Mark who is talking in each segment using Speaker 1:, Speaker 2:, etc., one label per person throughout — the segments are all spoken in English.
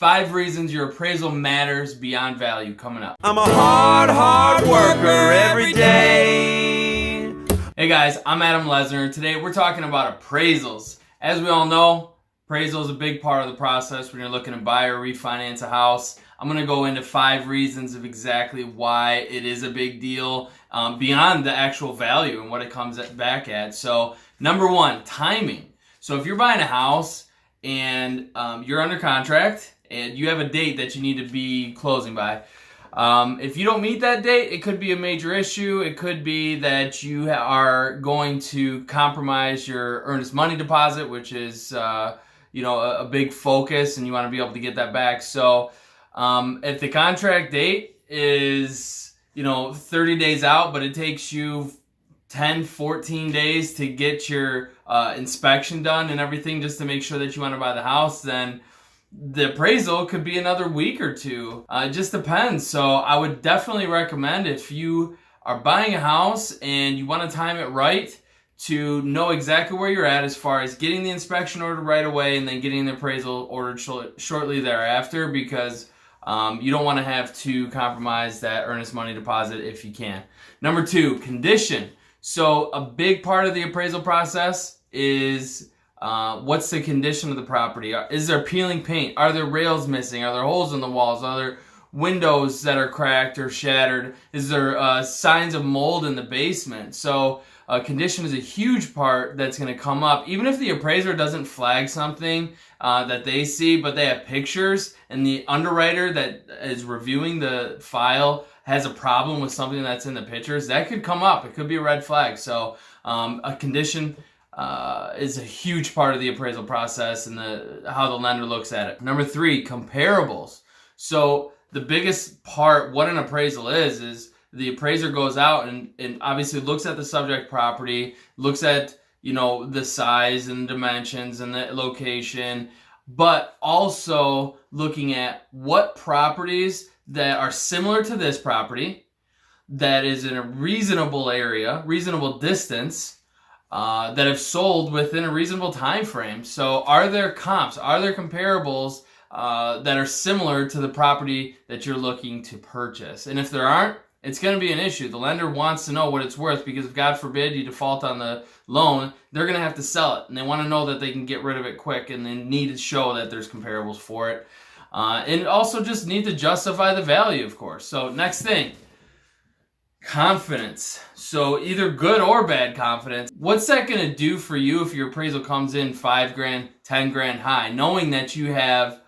Speaker 1: 5 reasons your appraisal matters beyond value coming up.
Speaker 2: I'm a hard worker every day.
Speaker 1: Hey guys, I'm Adam Lesner. Today we're talking about appraisals. As we all know, appraisal is a big part of the process when you're looking to buy or refinance a house. I'm going to go into 5 reasons of exactly why it is a big deal beyond the actual value and what it comes back at. So number 1, timing. So if you're buying a house and you're under contract and you have a date that you need to be closing by, if you don't meet that date, it could be a major issue. It could be that you are going to compromise your earnest money deposit, which is a big focus, and you want to be able to get that back. So if the contract date is 30 days out, but it takes you 10, 14 days to get your inspection done and everything just to make sure that you want to buy the house, then the appraisal could be another week or two. It just depends. So I would definitely recommend, if you are buying a house and you want to time it right, to know exactly where you're at as far as getting the inspection order right away and then getting the appraisal ordered shortly thereafter, because you don't want to have to compromise that earnest money deposit if you can. Number 2, condition. So a big part of the appraisal process is what's the condition of the property? Is there peeling paint? Are there rails missing? Are there holes in the walls? Are there windows that are cracked or shattered? Is there signs of mold in the basement? So condition is a huge part that's going to come up. Even if the appraiser doesn't flag something that they see, but they have pictures, and the underwriter that is reviewing the file has a problem with something that's in the pictures, that could come up. It could be a red flag. So a condition is a huge part of the appraisal process and how the lender looks at it. Number 3, comparables. So the biggest part, what an appraisal is the appraiser goes out and obviously looks at the subject property, looks at the size and dimensions and the location, but also looking at what properties that are similar to this property, that is in a reasonable area, reasonable distance, that have sold within a reasonable time frame. So are there comps? Are there comparables that are similar to the property that you're looking to purchase? And if there aren't, it's going to be an issue. The lender wants to know what it's worth, because if God forbid you default on the loan, they're going to have to sell it, and they want to know that they can get rid of it quick, and they need to show that there's comparables for it. And also just need to justify the value, of course. So next thing, confidence. So either good or bad confidence. What's that going to do for you if your appraisal comes in $5,000, $10,000 high, knowing that you have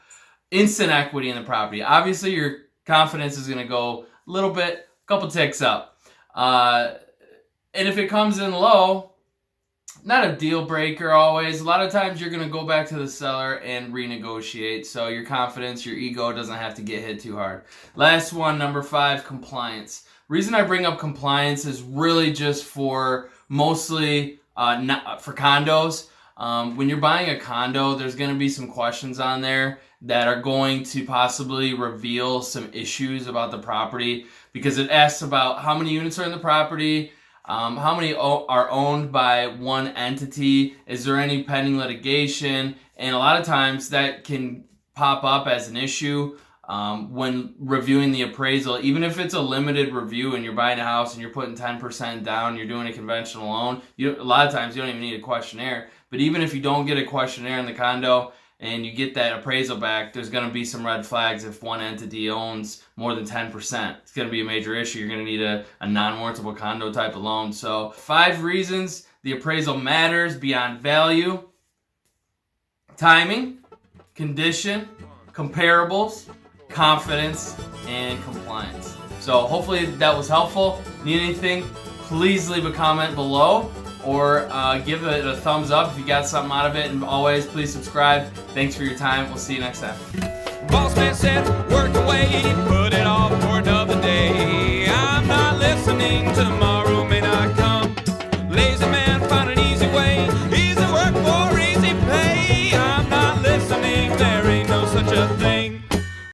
Speaker 1: instant equity in the property? Obviously, your confidence is going to go a little bit, a couple ticks up. And if it comes in low, not a deal breaker always. A lot of times you're going to go back to the seller and renegotiate. So your confidence, your ego doesn't have to get hit too hard. Last one, number 5, compliance. Reason I bring up compliance is really just for mostly not for condos. When you're buying a condo, there's going to be some questions on there that are going to possibly reveal some issues about the property, because it asks about how many units are in the property, how many are owned by one entity, is there any pending litigation, and a lot of times that can pop up as an issue when reviewing the appraisal. Even if it's a limited review and you're buying a house and you're putting 10% down, you're doing a conventional loan, a lot of times you don't even need a questionnaire. But even if you don't get a questionnaire in the condo and you get that appraisal back, there's going to be some red flags if one entity owns more than 10%. It's going to be a major issue. You're going to need a non-warrantable condo type of loan. So 5 reasons the appraisal matters beyond value: timing, condition, comparables, confidence, and compliance. So hopefully that was helpful. Need anything, please leave a comment below, or give it a thumbs up if you got something out of it. And always, please subscribe. Thanks for your time. We'll see you next time.
Speaker 2: Boss man said, work away, put it all for done.